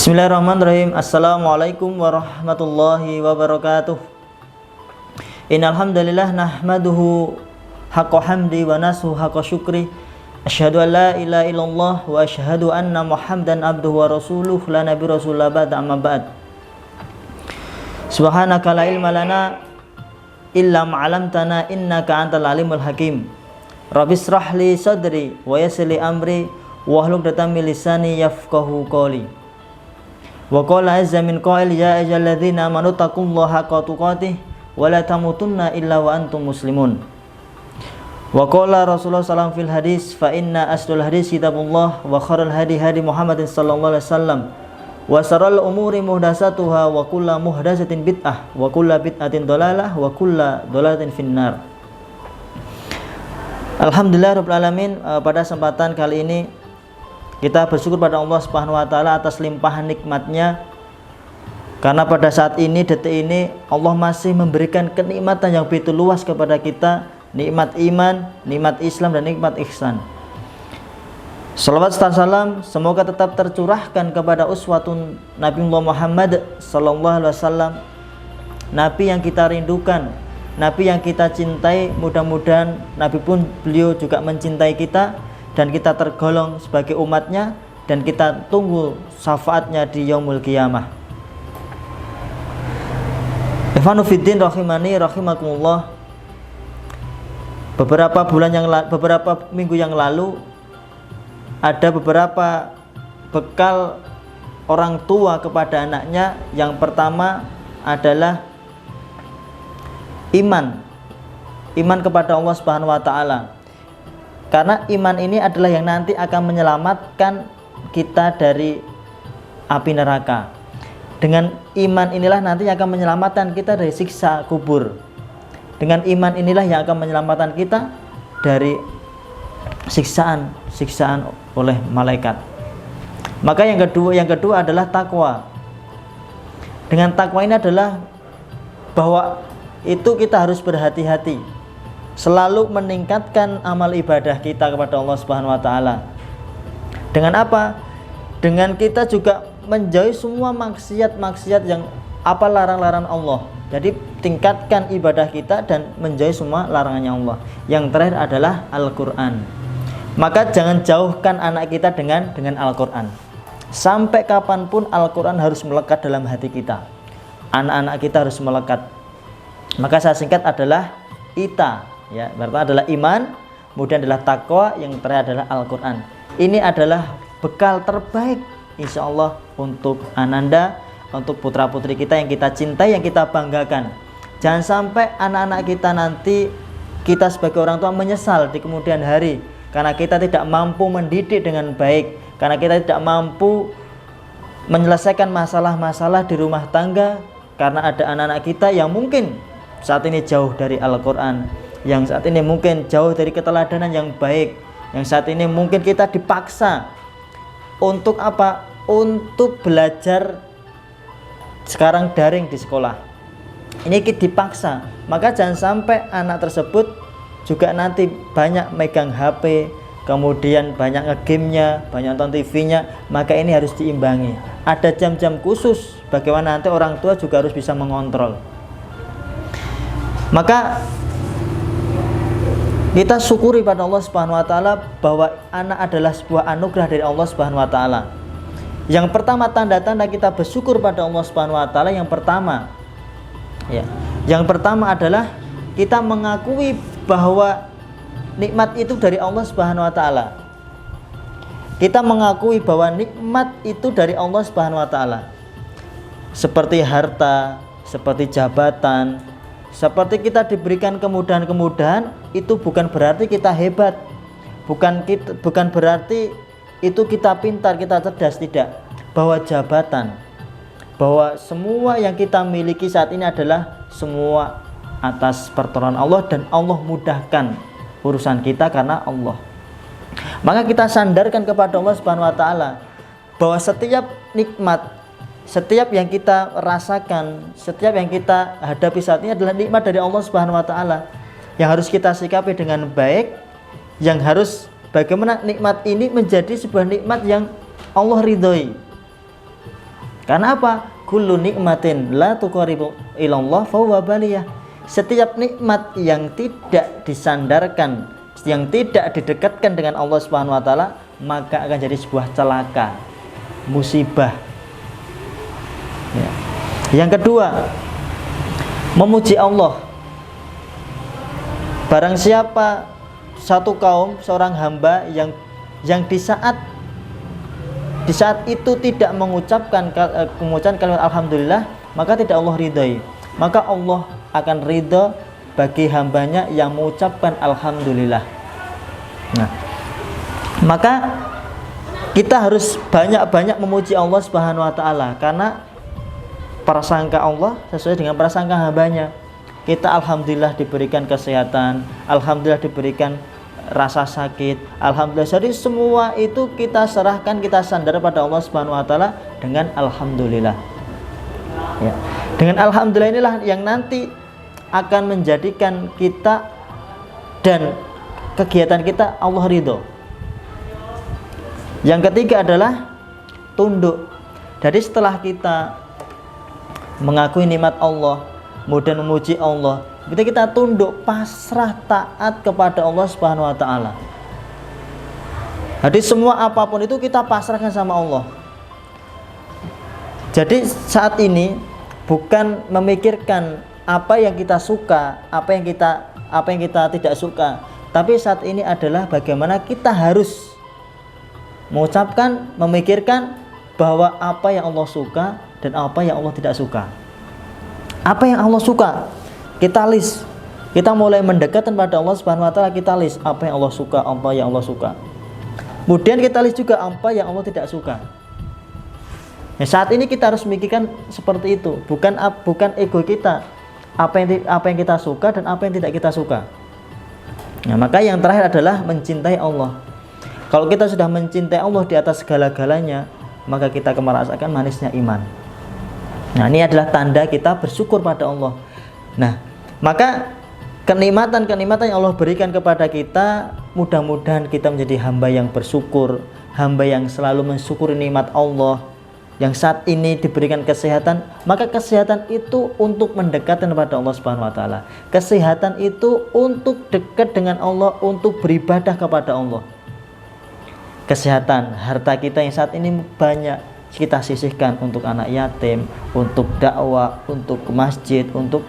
Bismillahirrahmanirrahim. Assalamualaikum warahmatullahi wabarakatuh. Innal hamdalillah nahmaduhu haqqa hamdi wa nasuhu haqqa syukri. Asyhadu an la ilaha illallah wa asyhadu anna Muhammadan abduhu wa rasuluh la nabiyya rasulullah ba'da amma ba'd. Subhanaka la ilma lana illa ma 'allamtana innaka antal alimul hakim. Rabbis shrah li sadri wa yassir li amri wahlul 'uqdatam min lisani yafqahu qawli. Wa qala azza min qail ya ayyuhalladzina amanu taqullaha haqqa tuqatih wa la tamutunna illa wa antum muslimun. Wa qala Rasulullah sallallahu fil hadis fa inna asdul hadis kitabullah wa khairul hadi hadi Muhammadin sallallahu alaihi wasallam wa sharral umuri muhdatsatuha wa kullu muhdatsatin bid'ah wa kullu bid'atin dhalalah wa kullu dhalalatin finnar. Alhamdulillah rabbil alamin. Pada kesempatan kali ini kita bersyukur pada Allah Subhanahu wa taala atas limpahan nikmatnya, karena pada saat ini, detik ini, Allah masih memberikan kenikmatan yang begitu luas kepada kita, nikmat iman, nikmat Islam, dan nikmat ihsan. Salawat serta salam semoga tetap tercurahkan kepada uswatun Nabi Muhammad sallallahu alaihi wasallam, Nabi yang kita rindukan, Nabi yang kita cintai. Mudah-mudahan Nabi pun beliau juga mencintai kita, dan kita tergolong sebagai umatnya, dan kita tunggu syafaatnya di yaumul qiyamah. Ikhwanu fiddin rahimani rahimakumullah. Beberapa minggu yang lalu ada beberapa bekal orang tua kepada anaknya. Yang pertama adalah iman kepada Allah Subhanahu wa taala. Karena iman ini adalah yang nanti akan menyelamatkan kita dari api neraka. Dengan iman inilah nanti akan menyelamatkan kita dari siksa kubur. Dengan iman inilah yang akan menyelamatkan kita dari siksaan oleh malaikat. Maka yang kedua adalah takwa. Dengan takwa ini adalah bahwa itu kita harus berhati-hati, selalu meningkatkan amal ibadah kita kepada Allah Subhanahu wa taala. Dengan apa? Dengan kita juga menjauhi semua maksiat yang larang-larang Allah. Jadi tingkatkan ibadah kita dan menjauhi semua larangannya Allah. Yang terakhir adalah Al-Qur'an. Maka jangan jauhkan anak kita dengan Al-Qur'an. Sampai kapanpun Al-Qur'an harus melekat dalam hati kita. Anak-anak kita harus melekat. Maka saya singkat adalah ITA. Ya, pertama adalah iman, kemudian adalah takwa, yang terakhir adalah Al-Quran. Ini adalah bekal terbaik insya Allah untuk ananda, untuk putra-putri kita yang kita cintai, yang kita banggakan. Jangan sampai anak-anak kita nanti, kita sebagai orang tua menyesal di kemudian hari, karena kita tidak mampu mendidik dengan baik, karena kita tidak mampu menyelesaikan masalah-masalah di rumah tangga, karena ada anak-anak kita yang mungkin saat ini jauh dari Al-Quran, yang saat ini mungkin jauh dari keteladanan yang baik, yang saat ini mungkin kita dipaksa untuk apa? Untuk belajar sekarang daring di sekolah. Ini kita dipaksa. Maka jangan sampai anak tersebut juga nanti banyak megang HP, kemudian banyak nge-game-nya, banyak nonton TV-nya. Maka ini harus diimbangi. Ada jam-jam khusus bagaimana nanti orang tua juga harus bisa mengontrol. Maka kita syukuri pada Allah Subhanahu wa taala bahwa anak adalah sebuah anugerah dari Allah Subhanahu wa taala. Yang pertama, tanda-tanda kita bersyukur pada Allah Subhanahu wa taala, yang pertama adalah kita mengakui bahwa nikmat itu dari Allah Subhanahu wa taala. Kita mengakui bahwa nikmat itu dari Allah Subhanahu wa taala. Seperti harta, seperti jabatan, seperti kita diberikan kemudahan-kemudahan, itu bukan berarti kita hebat, bukan berarti itu kita pintar, kita cerdas, tidak. Bahwa jabatan, bahwa semua yang kita miliki saat ini adalah semua atas pertolongan Allah, dan Allah mudahkan urusan kita karena Allah. Maka kita sandarkan kepada Allah Subhanahu wa taala bahwa setiap nikmat, setiap yang kita rasakan, setiap yang kita hadapi saat ini adalah nikmat dari Allah Subhanahu wa taala, yang harus kita sikapi dengan baik, yang harus bagaimana nikmat ini menjadi sebuah nikmat yang Allah ridhoi. Karena apa? Kullu nikmatin la tuqaribu ilallah fahuwa baliyah. Setiap nikmat yang tidak disandarkan, yang tidak didekatkan dengan Allah Subhanahu wa taala, maka akan jadi sebuah celaka, musibah. Ya. Yang kedua, memuji Allah. Barang siapa satu kaum, seorang hamba yang di saat itu tidak mengucapkan kalimat alhamdulillah, maka tidak Allah ridhai. Maka Allah akan ridha bagi hambanya yang mengucapkan alhamdulillah. Nah, maka kita harus banyak-banyak memuji Allah Subhanahu wa taala, karena prasangka Allah sesuai dengan prasangka hambanya. Kita alhamdulillah diberikan kesehatan, alhamdulillah diberikan rasa sakit, alhamdulillah. Jadi semua itu kita serahkan, kita sandar pada Allah Subhanahu wa taala dengan alhamdulillah. Ya. Dengan alhamdulillah inilah yang nanti akan menjadikan kita dan kegiatan kita Allah ridho. Yang ketiga adalah tunduk. Jadi setelah kita mengakui nikmat Allah, kemudian memuji Allah, kita tunduk, pasrah, taat kepada Allah Subhanahu wa taala. Jadi semua apapun itu kita pasrahkan sama Allah. Jadi saat ini bukan memikirkan apa yang kita suka, apa yang kita tidak suka, tapi saat ini adalah bagaimana kita harus mengucapkan, memikirkan bahwa apa yang Allah suka dan apa yang Allah tidak suka. Apa yang Allah suka, kita list. Kita mulai mendekatkan pada Allah Subhanahu wa taala, kita list apa yang Allah suka, apa yang Allah suka. Kemudian kita list juga apa yang Allah tidak suka. Nah, saat ini kita harus memikirkan seperti itu, bukan ego kita. Apa yang kita suka dan apa yang tidak kita suka. Nah, maka yang terakhir adalah mencintai Allah. Kalau kita sudah mencintai Allah di atas segala-galanya, maka kita akan merasakan manisnya iman. Nah, ini adalah tanda kita bersyukur pada Allah. Nah, maka kenikmatan-kenikmatan yang Allah berikan kepada kita, mudah-mudahan kita menjadi hamba yang bersyukur, hamba yang selalu mensyukuri nikmat Allah. Yang saat ini diberikan kesehatan, maka kesehatan itu untuk mendekatkan kepada Allah Subhanahu wa taala. Kesehatan itu untuk dekat dengan Allah, untuk beribadah kepada Allah. Kesehatan, harta kita yang saat ini banyak kita sisihkan untuk anak yatim, untuk dakwah, untuk ke masjid, untuk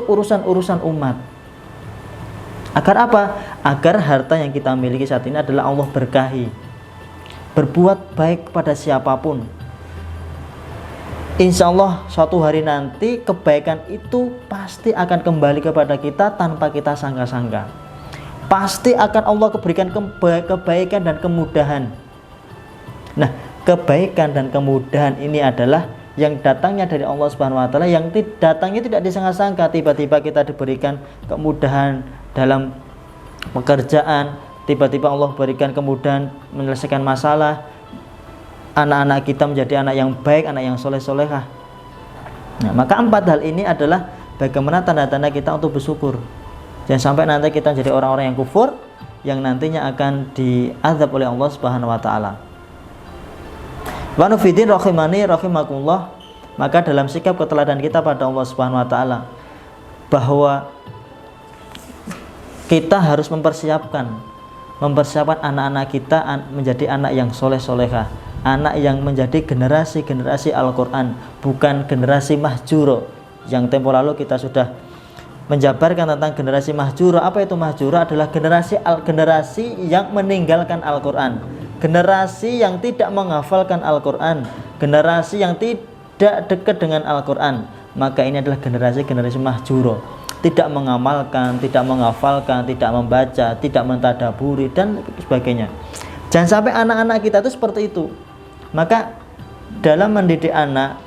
urusan-urusan umat. Agar apa? Agar harta yang kita miliki saat ini adalah Allah berkahi. Berbuat baik kepada siapapun. Insya Allah suatu hari nanti kebaikan itu pasti akan kembali kepada kita tanpa kita sangka-sangka. Pasti akan Allah berikan kebaikan dan kemudahan. Nah, kebaikan dan kemudahan ini adalah yang datangnya dari Allah Subhanahu wa taala, yang datangnya tidak disangka-sangka. Tiba-tiba kita diberikan kemudahan dalam pekerjaan, tiba-tiba Allah berikan kemudahan menyelesaikan masalah. Anak-anak kita menjadi anak yang baik, anak yang soleh-solehah. Nah, maka 4 hal ini adalah bagaimana tanda-tanda kita untuk bersyukur. Jangan sampai nanti kita jadi orang-orang yang kufur, yang nantinya akan diazab oleh Allah Subhanahu wa taala. Wa nufidin rahimani rahimakumullah. Maka dalam sikap keteladanan kita pada Allah Subhanahu wa taala, bahwa kita harus mempersiapkan anak-anak kita menjadi anak yang soleh-solehah, anak yang menjadi generasi Al-Quran, bukan generasi mahjuro. Yang tempo lalu kita sudah menjabarkan tentang generasi mahjuro. Apa itu mahjuro? Adalah generasi yang meninggalkan Al-Quran, generasi yang tidak menghafalkan Al-Quran, generasi yang tidak dekat dengan Al-Quran. Maka ini adalah generasi mahjuro, tidak mengamalkan, tidak menghafalkan, tidak membaca, tidak mentadaburi dan sebagainya. Jangan sampai anak-anak kita itu seperti itu. Maka dalam mendidik anak,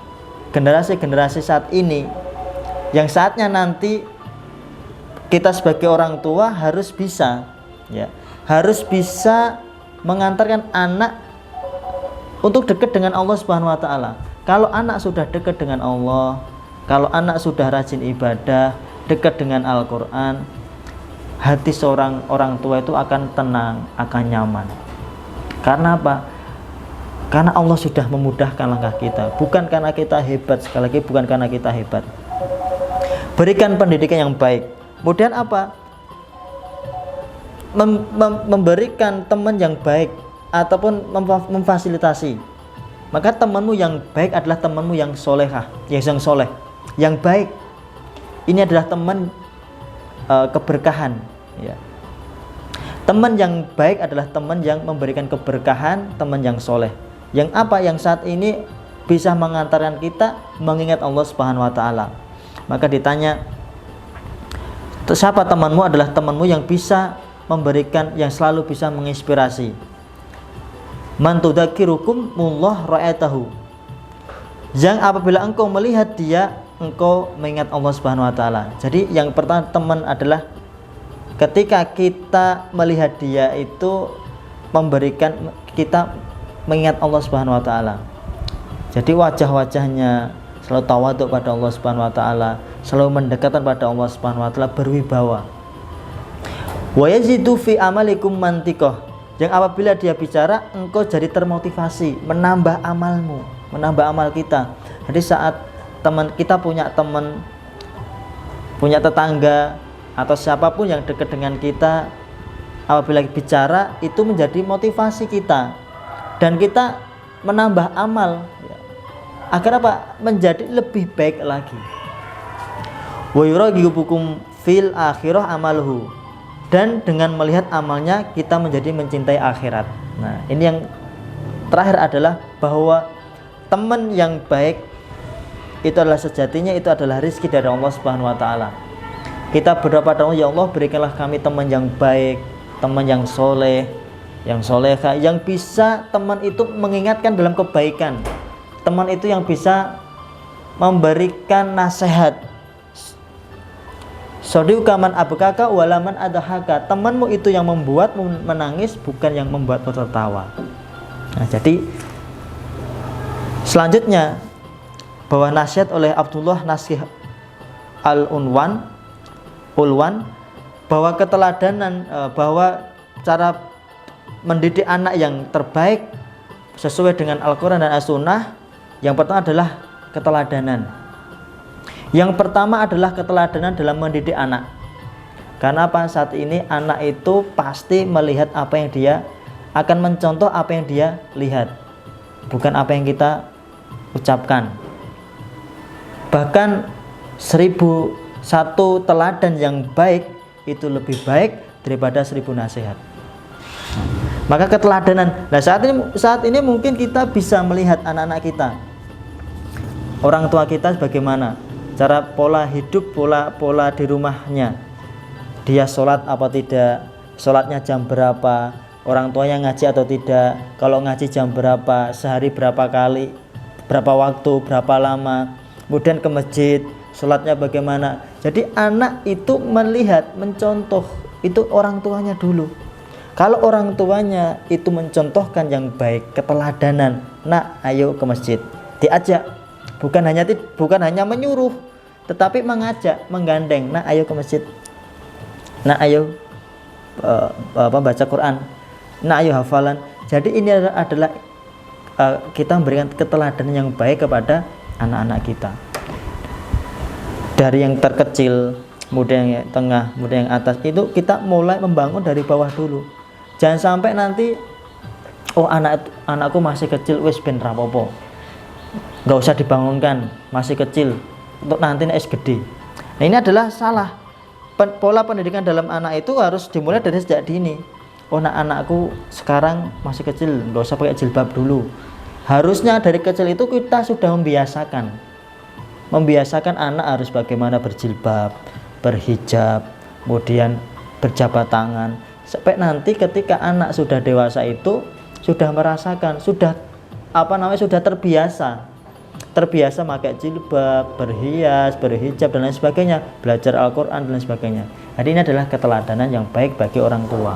generasi saat ini, yang saatnya nanti kita sebagai orang tua harus bisa mengantarkan anak untuk dekat dengan Allah Subhanahu wa taala. Kalau anak sudah dekat dengan Allah, kalau anak sudah rajin ibadah, dekat dengan Al-Quran, hati seorang orang tua itu akan tenang, akan nyaman. Karena apa? Karena Allah sudah memudahkan langkah kita, bukan karena kita hebat. Sekali lagi, bukan karena kita hebat. Berikan pendidikan yang baik. Kemudian apa? Memberikan teman yang baik ataupun memfasilitasi. Maka temanmu yang baik adalah temanmu yang solehah, yang soleh, yang baik. Ini adalah teman keberkahan. Ya. Teman yang baik adalah teman yang memberikan keberkahan, teman yang soleh. Yang apa? Yang saat ini bisa mengantarkan kita mengingat Allah Subhanahu wa taala. Maka ditanya, siapa temanmu? Adalah temanmu yang bisa memberikan, yang selalu bisa menginspirasi. Man tudzakirukum mullah ra'atahu. Yang apabila engkau melihat dia, engkau mengingat Allah Subhanahu wa taala. Jadi yang pertama teman adalah ketika kita melihat dia itu memberikan kita mengingat Allah Subhanahu wa taala. Jadi wajah-wajahnya selalu tawaduk pada Allah Subhanahu wa taala, selalu mendekatkan pada Allah Subhanahu wa taala, berwibawa. Wa yazidu fi amalikum mantiqah. Yang apabila dia bicara, engkau jadi termotivasi, menambah amalmu, menambah amal kita. Jadi saat teman kita punya teman, punya tetangga atau siapapun yang dekat dengan kita, apabila bicara itu menjadi motivasi kita dan kita menambah amal agar apa? Menjadi lebih baik lagi. Wa yuraghibukum fil akhirah amaluhu. Dan dengan melihat amalnya kita menjadi mencintai akhirat. Nah, ini yang terakhir adalah bahwa teman yang baik itu adalah sejatinya itu adalah rezeki dari Allah Subhanahu wa taala. Kita berdoa pada Allah, ya Allah berikanlah kami teman yang baik, teman yang soleh, yang soleha, yang bisa teman itu mengingatkan dalam kebaikan. Teman itu yang bisa memberikan nasihat. Sodiuka man abkaka walaman adahaka. Temanmu itu yang membuatmu menangis, bukan yang membuatmu tertawa. Nah, jadi selanjutnya bahwa nasihat oleh Abdullah Nasih Al-Ulwan bahwa keteladanan, bahwa cara mendidik anak yang terbaik sesuai dengan Al-Quran dan As-Sunnah, yang pertama adalah keteladanan. Yang pertama adalah keteladanan dalam mendidik anak. Karena apa? Saat ini anak itu pasti melihat apa yang dia akan mencontoh, apa yang dia lihat, bukan apa yang kita ucapkan. Bahkan 1001 teladan yang baik itu lebih baik daripada 1000 nasihat. Maka keteladanan. Nah, saat ini mungkin kita bisa melihat anak-anak kita, orang tua kita bagaimana cara pola hidup, pola di rumahnya. Dia sholat apa tidak, sholatnya jam berapa, orang tuanya ngaji atau tidak, kalau ngaji jam berapa, sehari berapa kali, berapa waktu, berapa lama, kemudian ke masjid, sholatnya bagaimana. Jadi anak itu melihat, mencontoh, itu orang tuanya dulu. Kalau orang tuanya itu mencontohkan yang baik, keteladanan, nak ayo ke masjid, diajak, bukan hanya menyuruh, tetapi mengajak, menggandeng, nah ayo ke masjid, nah ayo baca Quran, nah ayo hafalan. Jadi ini adalah kita memberikan keteladanan yang baik kepada anak-anak kita, dari yang terkecil, kemudian yang tengah, kemudian yang atas. Itu kita mulai membangun dari bawah dulu. Jangan sampai nanti anakku masih kecil, wis ben rapopo, nggak usah dibangunkan, masih kecil, untuk nanti es gede. Nah, ini adalah salah. Pola pendidikan dalam anak itu harus dimulai dari sejak dini. Anakku sekarang masih kecil, nggak usah pakai jilbab dulu. Harusnya dari kecil itu kita sudah membiasakan anak harus bagaimana berjilbab, berhijab, kemudian berjabat tangan, sampai nanti ketika anak sudah dewasa itu sudah merasakan, sudah terbiasa pakai jilbab, berhias, berhijab dan lain sebagainya, belajar Al-Quran dan lain sebagainya. Jadi ini adalah keteladanan yang baik bagi orang tua.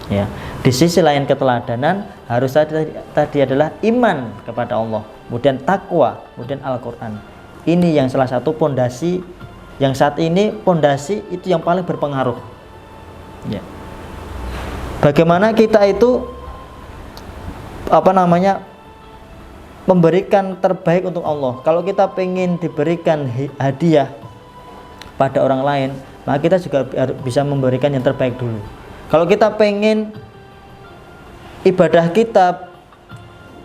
Ya, di sisi lain keteladanan harus tadi adalah iman kepada Allah, kemudian takwa, kemudian Al-Quran. Ini yang salah satu pondasi yang saat ini pondasi itu yang paling berpengaruh. Ya. Bagaimana kita itu memberikan terbaik untuk Allah. Kalau kita pengen diberikan hadiah pada orang lain, maka kita juga bisa memberikan yang terbaik dulu. Kalau kita pengen ibadah kita,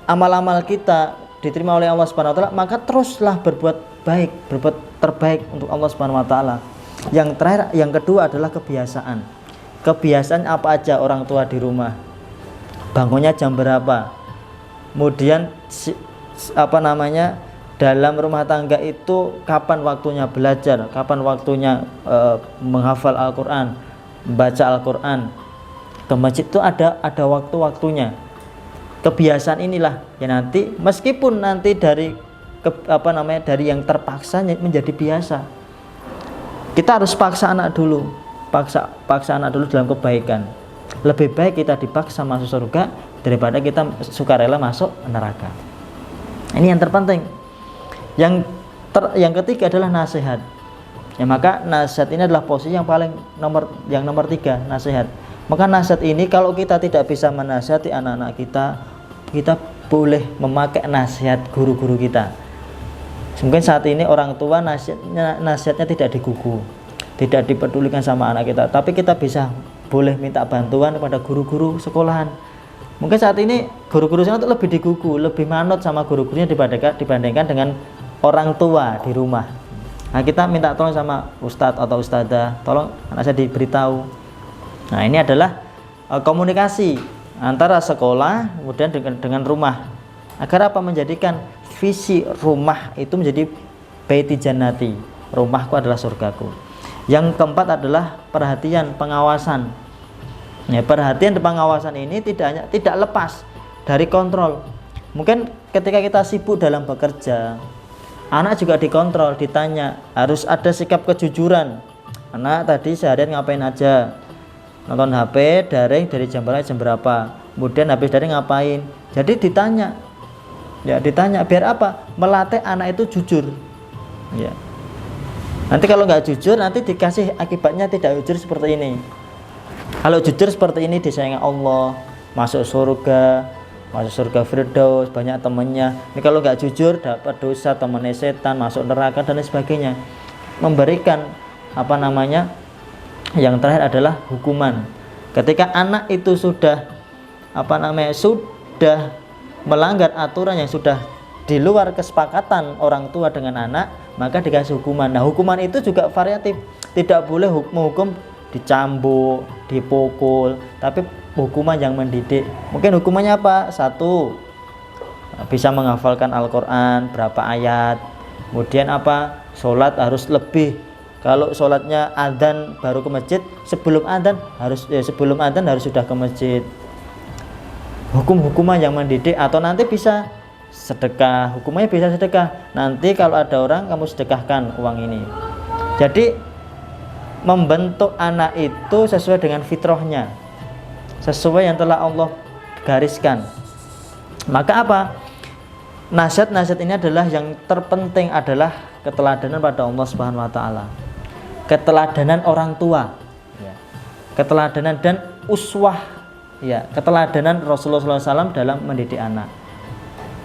amal-amal kita diterima oleh Allah Subhanahu wa taala, maka teruslah berbuat baik, berbuat terbaik untuk Allah Subhanahu wa taala. Yang terakhir, yang kedua adalah kebiasaan. Kebiasaan apa aja orang tua di rumah? Bangunnya jam berapa? Kemudian dalam rumah tangga itu kapan waktunya belajar, kapan waktunya menghafal Al-Qur'an, membaca Al-Qur'an. Ke masjid itu ada waktu-waktunya. Kebiasaan inilah yang nanti meskipun nanti dari dari yang terpaksa menjadi biasa. Kita harus paksa anak dulu, paksa anak dulu dalam kebaikan. Lebih baik kita dipaksa masuk surga daripada kita sukarela masuk neraka. Ini yang terpenting. Yang ketiga adalah nasihat. Ya, maka nasihat ini adalah posisi yang paling nomor 3, nasihat. Maka nasihat ini kalau kita tidak bisa menasihati anak-anak kita boleh memakai nasihat guru-guru kita. Mungkin saat ini orang tua nasihatnya tidak digugu, tidak dipedulikan sama anak kita, tapi kita boleh minta bantuan kepada guru-guru sekolahan. Mungkin saat ini guru-guru sana lebih digugu, lebih manut sama guru-gurunya dibandingkan dengan orang tua di rumah. Nah, kita minta tolong sama ustadz atau ustadzah, tolong anak saya diberitahu. Nah, ini adalah komunikasi antara sekolah kemudian dengan rumah. Agar apa? Menjadikan visi rumah itu menjadi baiti jannati, rumahku adalah surgaku. Yang keempat adalah perhatian, pengawasan. Ya, perhatian dan pengawasan ini tidak lepas dari kontrol. Mungkin ketika kita sibuk dalam bekerja, anak juga dikontrol, ditanya, harus ada sikap kejujuran. Anak tadi seharian ngapain aja? Nonton HP, daring dari jam berapa jam berapa? Kemudian habis daring ngapain? Jadi ditanya. Ya, ditanya biar apa? Melatih anak itu jujur. Ya. Nanti kalau nggak jujur, nanti dikasih akibatnya tidak jujur seperti ini. Kalau jujur seperti ini disayangi Allah, masuk surga Firdaus, banyak temannya. Ini kalau nggak jujur dapat dosa, temannya setan, masuk neraka dan lain sebagainya. Memberikan yang terakhir adalah hukuman. Ketika anak itu sudah melanggar aturan yang sudah di luar kesepakatan orang tua dengan anak, maka dikasih hukuman. Nah, hukuman itu juga variatif. Tidak boleh menghukum dicambuk, dipukul, tapi hukuman yang mendidik. Mungkin hukumannya apa? 1, bisa menghafalkan Al-Qur'an berapa ayat. Kemudian sholat harus lebih. Kalau sholatnya adzan baru ke masjid, sebelum adzan harus sudah ke masjid. Hukuman yang mendidik. Atau nanti bisa sedekah, hukumannya bisa sedekah. Nanti kalau ada orang, kamu sedekahkan uang ini. Jadi membentuk anak itu sesuai dengan fitrahnya, sesuai yang telah Allah gariskan. Maka nasihat ini adalah yang terpenting adalah keteladanan pada Allah Subhanahu wa taala. Keteladanan orang tua, ya. Keteladanan dan uswah, ya, keteladanan Rasulullah SAW dalam mendidik anak.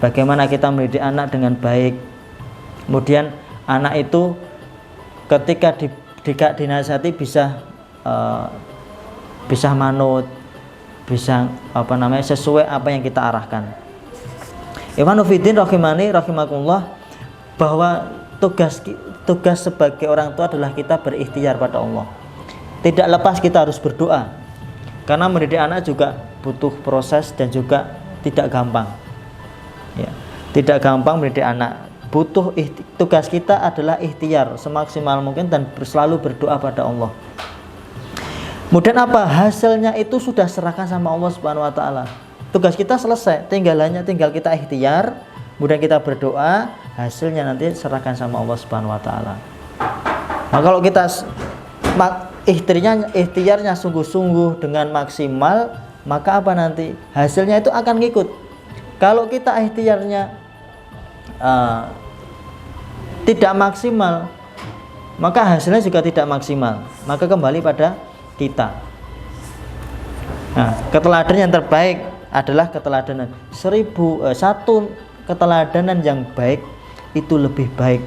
Bagaimana kita mendidik anak dengan baik. Kemudian anak itu ketika dinasihati bisa manut, bisa sesuai apa yang kita arahkan. Ikhwanuddin rahimani rahimakumullah, bahwa tugas sebagai orang tua adalah kita berikhtiar pada Allah. Tidak lepas kita harus berdoa. Karena mendidik anak juga butuh proses dan juga tidak gampang. Ya, tidak gampang mendidik anak. Tugas kita adalah ikhtiar semaksimal mungkin dan selalu berdoa pada Allah. Kemudian hasilnya itu sudah serahkan sama Allah Subhanahu wa taala. Tugas kita selesai, tinggal kita ikhtiar, kemudian kita berdoa, hasilnya nanti serahkan sama Allah Subhanahu wa taala. Nah, kalau kita ikhtiarnya sungguh-sungguh dengan maksimal, maka nanti hasilnya itu akan ngikut. Kalau kita ikhtiarnya tidak maksimal, maka hasilnya juga tidak maksimal, maka kembali pada kita. Nah, keteladanan yang terbaik adalah keteladanan 1 keteladanan yang baik itu lebih baik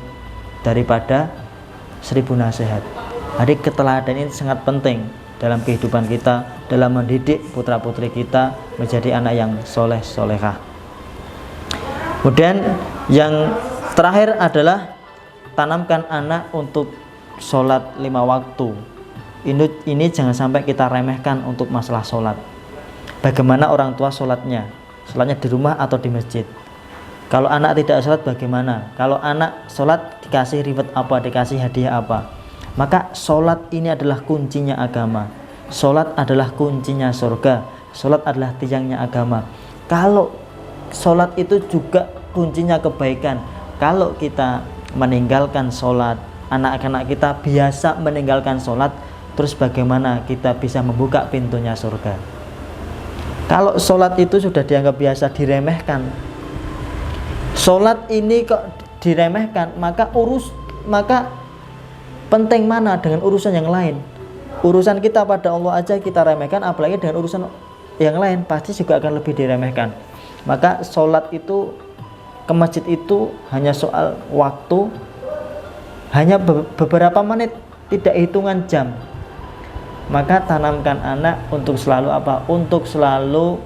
daripada 1000 nasihat. Jadi keteladanan ini sangat penting dalam kehidupan kita, dalam mendidik putra-putri kita menjadi anak yang soleh solehah. Kemudian yang terakhir adalah tanamkan anak untuk sholat 5 waktu. Ini jangan sampai kita remehkan untuk masalah sholat. Bagaimana orang tua sholatnya di rumah atau di masjid. Kalau anak tidak sholat bagaimana? Kalau anak sholat dikasih reward apa, dikasih hadiah apa? Maka sholat ini adalah kuncinya agama. Sholat adalah kuncinya surga. Sholat adalah tiangnya agama. Kalau sholat itu juga kuncinya kebaikan. Kalau kita meninggalkan sholat, anak-anak kita biasa meninggalkan sholat, terus bagaimana kita bisa membuka pintunya surga? Kalau sholat itu sudah dianggap biasa, diremehkan, sholat ini kok diremehkan, maka penting mana dengan urusan yang lain? Urusan kita pada Allah aja kita remehkan, apalagi dengan urusan yang lain pasti juga akan lebih diremehkan. Maka sholat itu ke masjid itu hanya soal waktu, hanya beberapa menit, tidak hitungan jam. Maka tanamkan anak untuk selalu apa? Untuk selalu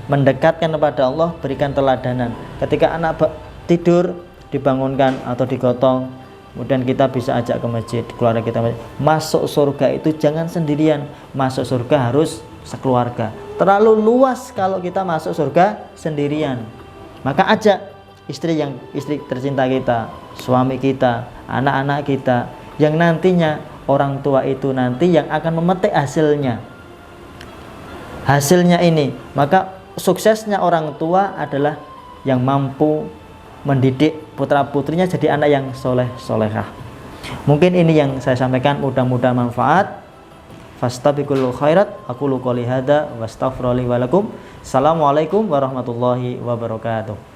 mendekatkan kepada Allah, berikan teladanan. Ketika anak tidur, dibangunkan atau digotong, kemudian kita bisa ajak ke masjid, keluarga kita masuk surga itu jangan sendirian, masuk surga harus sekeluarga. Terlalu luas kalau kita masuk surga sendirian. Maka ajak istri tercinta kita, suami kita, anak-anak kita, yang nantinya orang tua itu nanti yang akan memetik hasilnya ini. Maka suksesnya orang tua adalah yang mampu mendidik putra putrinya jadi anak yang soleh solehah. Mungkin ini yang saya sampaikan, mudah-mudahan manfaat. Fastabiqul khairat, aqulu qouli hadza wastaghfirullahi wa lakum. Assalamualaikum warahmatullahi wabarakatuh.